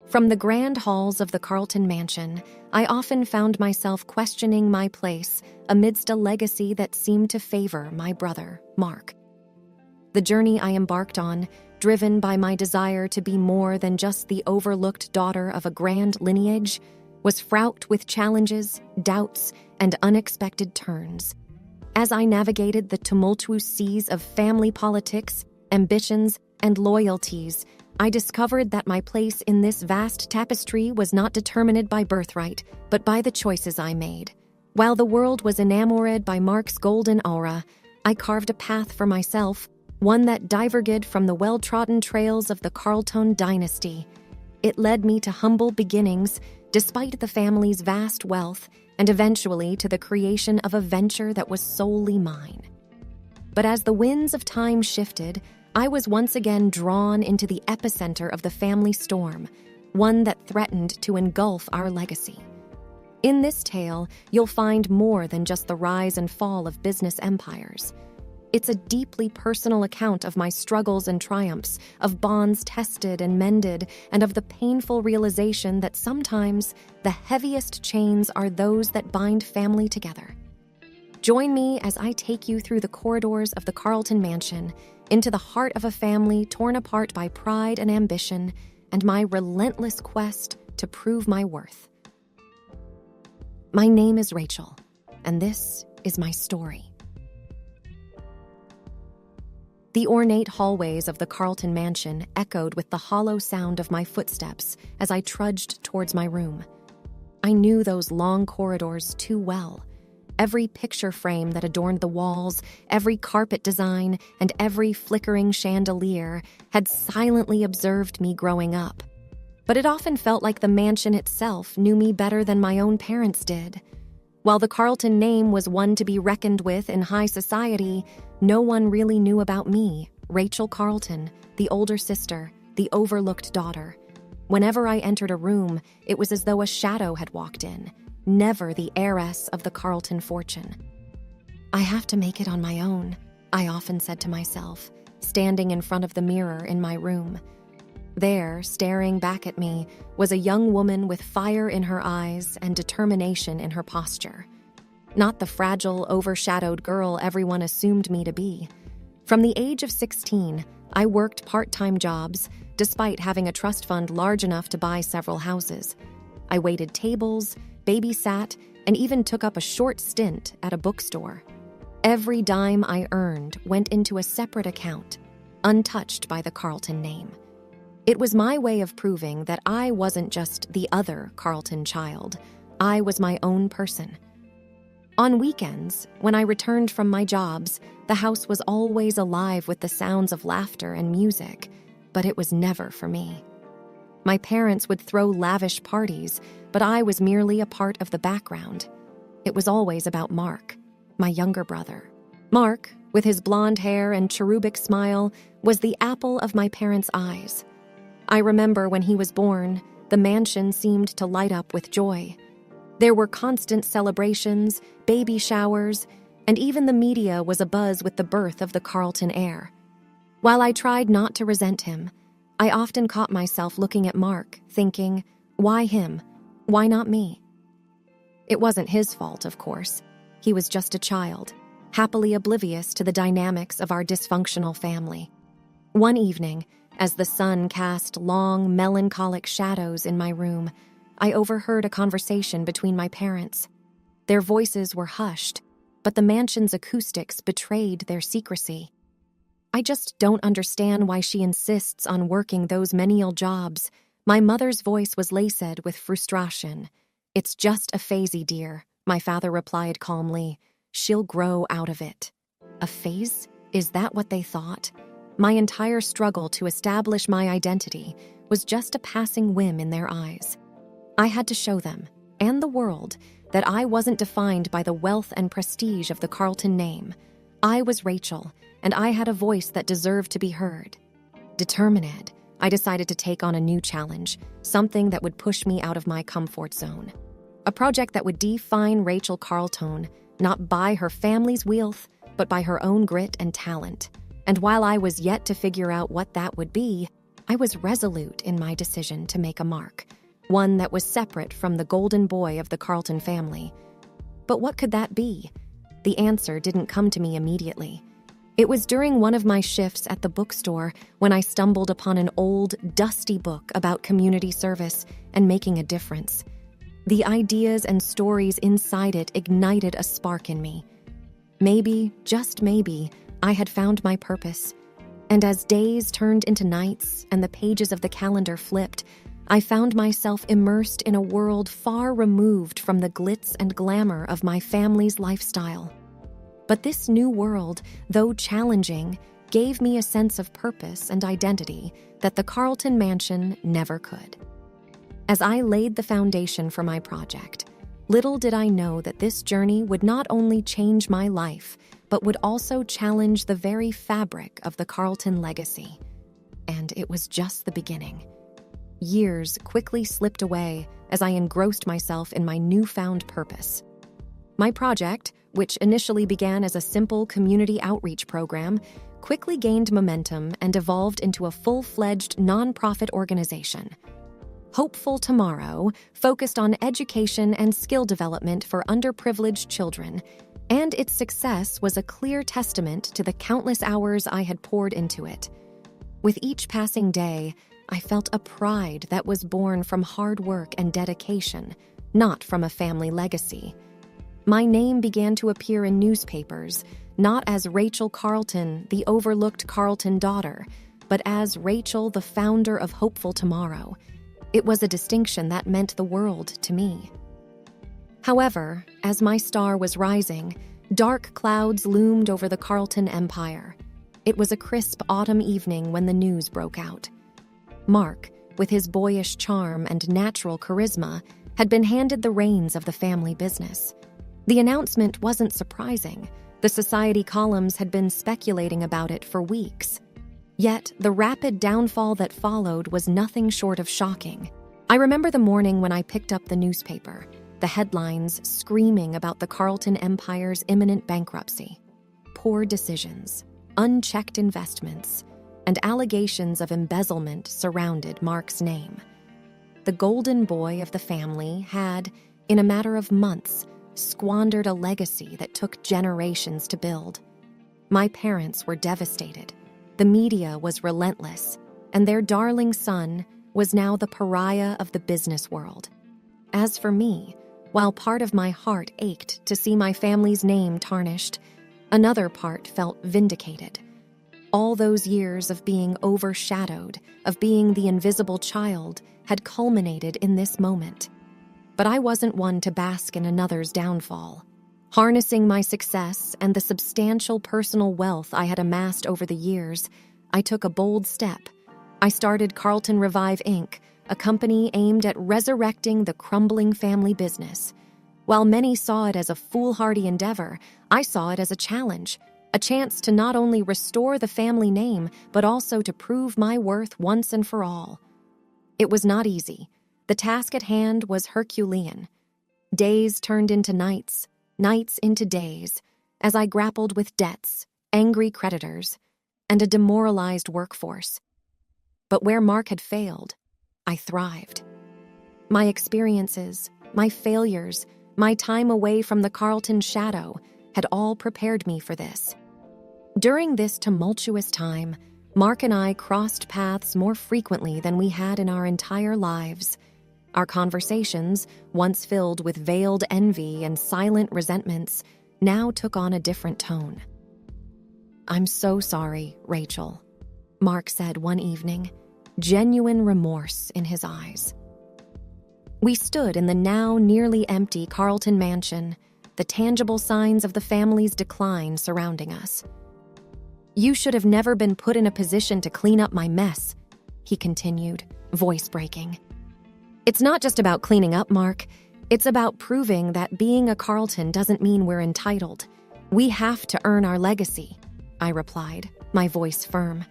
From the grand halls of the Carlton mansion, I often found myself questioning my place amidst a legacy that seemed to favor my brother, Mark. The journey I embarked on, driven by my desire to be more than just the overlooked daughter of a grand lineage, was fraught with challenges, doubts, and unexpected turns. As I navigated the tumultuous seas of family politics, ambitions, and loyalties, I discovered that my place in this vast tapestry was not determined by birthright, but by the choices I made. While the world was enamored by Mark's golden aura, I carved a path for myself, one that diverged from the well-trodden trails of the Carlton dynasty. It led me to humble beginnings, despite the family's vast wealth, and eventually to the creation of a venture that was solely mine. But as the winds of time shifted, I was once again drawn into the epicenter of the family storm, one that threatened to engulf our legacy. In this tale, you'll find more than just the rise and fall of business empires. It's a deeply personal account of my struggles and triumphs, of bonds tested and mended, and of the painful realization that sometimes the heaviest chains are those that bind family together. Join me as I take you through the corridors of the Carlton mansion, into the heart of a family torn apart by pride and ambition, and my relentless quest to prove my worth. My name is Rachel, and this is my story. The ornate hallways of the Carlton mansion echoed with the hollow sound of my footsteps as I trudged towards my room. I knew those long corridors too well. Every picture frame that adorned the walls, every carpet design, and every flickering chandelier had silently observed me growing up. But it often felt like the mansion itself knew me better than my own parents did. While the Carlton name was one to be reckoned with in high society, no one really knew about me, Rachel Carlton, the older sister, the overlooked daughter. Whenever I entered a room, it was as though a shadow had walked in, never the heiress of the Carlton fortune. I have to make it on my own, I often said to myself, standing in front of the mirror in my room. There, staring back at me, was a young woman with fire in her eyes and determination in her posture. Not the fragile, overshadowed girl everyone assumed me to be. From the age of 16, I worked part-time jobs, despite having a trust fund large enough to buy several houses. I waited tables, babysat, and even took up a short stint at a bookstore. Every dime I earned went into a separate account, untouched by the Carlton name. It was my way of proving that I wasn't just the other Carlton child. I was my own person. On weekends, when I returned from my jobs, the house was always alive with the sounds of laughter and music, but it was never for me. My parents would throw lavish parties, but I was merely a part of the background. It was always about Mark, my younger brother. Mark, with his blonde hair and cherubic smile, was the apple of my parents' eyes. I remember when he was born, the mansion seemed to light up with joy. There were constant celebrations, baby showers, and even the media was abuzz with the birth of the Carlton heir. While I tried not to resent him, I often caught myself looking at Mark, thinking, why him? Why not me? It wasn't his fault, of course. He was just a child, happily oblivious to the dynamics of our dysfunctional family. One evening, as the sun cast long, melancholic shadows in my room, I overheard a conversation between my parents. Their voices were hushed, but the mansion's acoustics betrayed their secrecy. I just don't understand why she insists on working those menial jobs. My mother's voice was laced with frustration. It's just a phase, dear, my father replied calmly. She'll grow out of it. A phase? Is that what they thought? My entire struggle to establish my identity was just a passing whim in their eyes. I had to show them, and the world, that I wasn't defined by the wealth and prestige of the Carlton name. I was Rachel, and I had a voice that deserved to be heard. Determined, I decided to take on a new challenge, something that would push me out of my comfort zone. A project that would define Rachel Carlton, not by her family's wealth, but by her own grit and talent. And while I was yet to figure out what that would be, I was resolute in my decision to make a mark, one that was separate from the golden boy of the Carlton family. But what could that be? The answer didn't come to me immediately. It was during one of my shifts at the bookstore when I stumbled upon an old, dusty book about community service and making a difference. The ideas and stories inside it ignited a spark in me. Maybe, just maybe, I had found my purpose. And as days turned into nights and the pages of the calendar flipped, I found myself immersed in a world far removed from the glitz and glamour of my family's lifestyle. But this new world, though challenging, gave me a sense of purpose and identity that the Carlton mansion never could. As I laid the foundation for my project, little did I know that this journey would not only change my life, but would also challenge the very fabric of the Carlton legacy. And it was just the beginning. Years quickly slipped away as I engrossed myself in my newfound purpose. My project, which initially began as a simple community outreach program, quickly gained momentum and evolved into a full-fledged nonprofit organization. Hopeful Tomorrow focused on education and skill development for underprivileged children, and its success was a clear testament to the countless hours I had poured into it. With each passing day, I felt a pride that was born from hard work and dedication, not from a family legacy. My name began to appear in newspapers, not as Rachel Carlton, the overlooked Carlton daughter, but as Rachel, the founder of Hopeful Tomorrow. It was a distinction that meant the world to me. However, as my star was rising, dark clouds loomed over the Carlton empire. It was a crisp autumn evening when the news broke out. Mark, with his boyish charm and natural charisma, had been handed the reins of the family business. The announcement wasn't surprising. The society columns had been speculating about it for weeks. Yet, the rapid downfall that followed was nothing short of shocking. I remember the morning when I picked up the newspaper, the headlines screaming about the Carlton empire's imminent bankruptcy. Poor decisions, unchecked investments, and allegations of embezzlement surrounded Mark's name. The golden boy of the family had, in a matter of months, squandered a legacy that took generations to build. My parents were devastated. The media was relentless, and their darling son was now the pariah of the business world. As for me, while part of my heart ached to see my family's name tarnished, another part felt vindicated. All those years of being overshadowed, of being the invisible child, had culminated in this moment. But I wasn't one to bask in another's downfall. Harnessing my success and the substantial personal wealth I had amassed over the years, I took a bold step. I started Carlton Revive, Inc., a company aimed at resurrecting the crumbling family business. While many saw it as a foolhardy endeavor, I saw it as a challenge. A chance to not only restore the family name, but also to prove my worth once and for all. It was not easy. The task at hand was Herculean. Days turned into nights, nights into days, as I grappled with debts, angry creditors, and a demoralized workforce. But where Mark had failed, I thrived. My experiences, my failures, my time away from the Carlton shadow had all prepared me for this. During this tumultuous time, Mark and I crossed paths more frequently than we had in our entire lives. Our conversations, once filled with veiled envy and silent resentments, now took on a different tone. "I'm so sorry, Rachel," Mark said one evening, genuine remorse in his eyes. We stood in the now nearly empty Carlton mansion, the tangible signs of the family's decline surrounding us. "You should have never been put in a position to clean up my mess," he continued, voice breaking. "It's not just about cleaning up, Mark. It's about proving that being a Carlton doesn't mean we're entitled. We have to earn our legacy," I replied, my voice firm.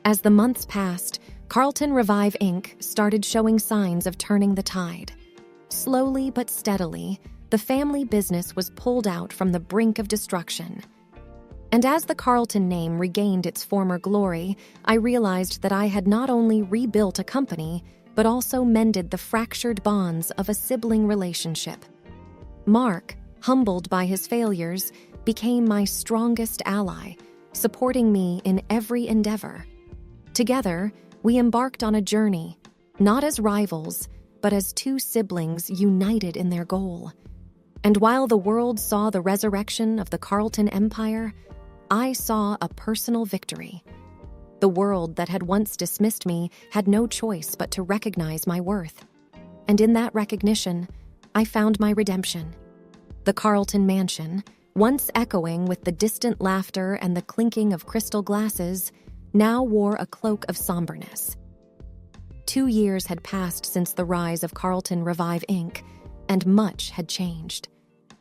As the months passed, Carlton Revive, Inc. started showing signs of turning the tide. Slowly but steadily, the family business was pulled out from the brink of destruction. And as the Carlton name regained its former glory, I realized that I had not only rebuilt a company, but also mended the fractured bonds of a sibling relationship. Mark, humbled by his failures, became my strongest ally, supporting me in every endeavor. Together, we embarked on a journey, not as rivals, but as two siblings united in their goal. And while the world saw the resurrection of the Carlton Empire, I saw a personal victory. The world that had once dismissed me had no choice but to recognize my worth. And in that recognition, I found my redemption. The Carlton Mansion, once echoing with the distant laughter and the clinking of crystal glasses, now wore a cloak of somberness. 2 years had passed since the rise of Carlton Revive Inc., and much had changed.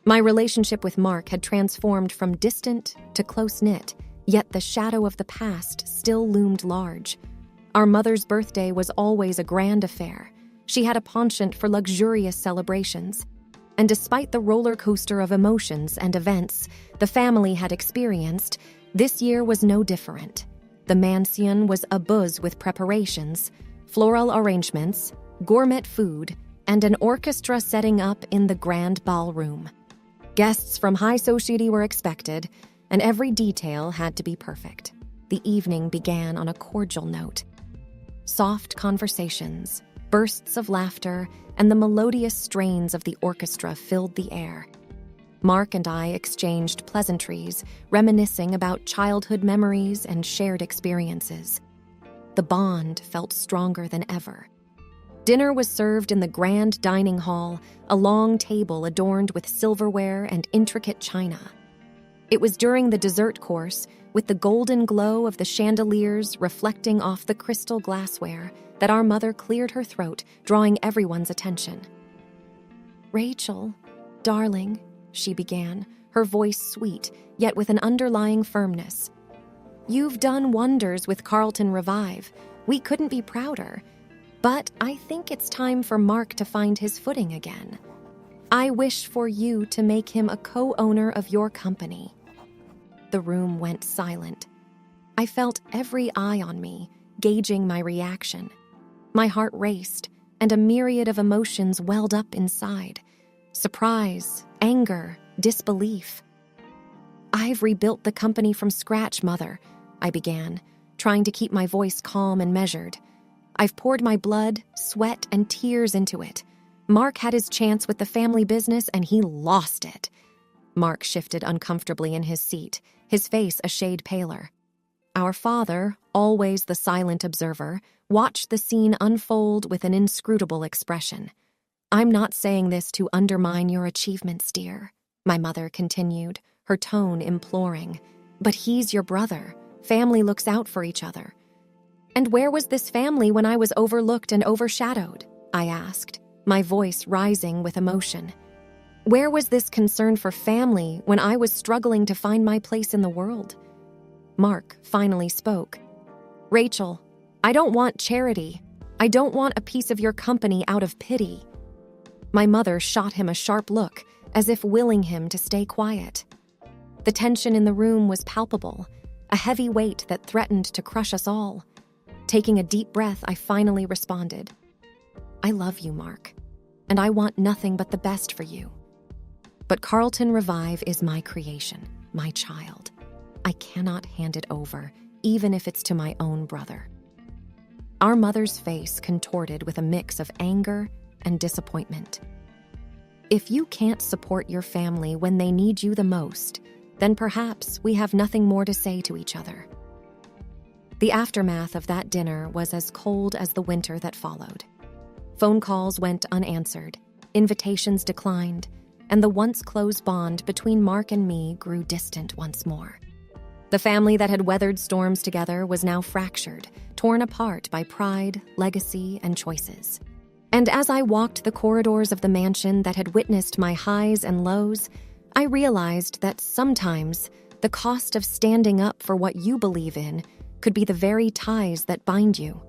My relationship with Mark had transformed from distant to close-knit, yet the shadow of the past still loomed large. Our mother's birthday was always a grand affair. She had a penchant for luxurious celebrations. And despite the roller coaster of emotions and events the family had experienced, this year was no different. The mansion was abuzz with preparations, floral arrangements, gourmet food, and an orchestra setting up in the grand ballroom. Guests from high society were expected, and every detail had to be perfect. The evening began on a cordial note. Soft conversations, bursts of laughter, and the melodious strains of the orchestra filled the air. Mark and I exchanged pleasantries, reminiscing about childhood memories and shared experiences. The bond felt stronger than ever. Dinner was served in the grand dining hall, a long table adorned with silverware and intricate china. It was during the dessert course, with the golden glow of the chandeliers reflecting off the crystal glassware, that our mother cleared her throat, drawing everyone's attention. "Rachel, darling," she began, her voice sweet, yet with an underlying firmness. "You've done wonders with Carlton Revive. We couldn't be prouder. But I think it's time for Mark to find his footing again. I wish for you to make him a co-owner of your company." The room went silent. I felt every eye on me, gauging my reaction. My heart raced, and a myriad of emotions welled up inside. Surprise, anger, disbelief. "I've rebuilt the company from scratch, Mother," I began, trying to keep my voice calm and measured. "I've poured my blood, sweat, and tears into it. Mark had his chance with the family business, and he lost it." Mark shifted uncomfortably in his seat, his face a shade paler. Our father, always the silent observer, watched the scene unfold with an inscrutable expression. "I'm not saying this to undermine your achievements, dear," my mother continued, her tone imploring. "But he's your brother. Family looks out for each other." "And where was this family when I was overlooked and overshadowed?" I asked, my voice rising with emotion. "Where was this concern for family when I was struggling to find my place in the world?" Mark finally spoke. "Rachel, I don't want charity. I don't want a piece of your company out of pity." My mother shot him a sharp look, as if willing him to stay quiet. The tension in the room was palpable, a heavy weight that threatened to crush us all. Taking a deep breath, I finally responded. "I love you, Mark, and I want nothing but the best for you. But Carlton Revive is my creation, my child. I cannot hand it over, even if it's to my own brother." Our mother's face contorted with a mix of anger and disappointment. "If you can't support your family when they need you the most, then perhaps we have nothing more to say to each other." The aftermath of that dinner was as cold as the winter that followed. Phone calls went unanswered, invitations declined, and the once close bond between Mark and me grew distant once more. The family that had weathered storms together was now fractured, torn apart by pride, legacy, and choices. And as I walked the corridors of the mansion that had witnessed my highs and lows, I realized that sometimes the cost of standing up for what you believe in could be the very ties that bind you.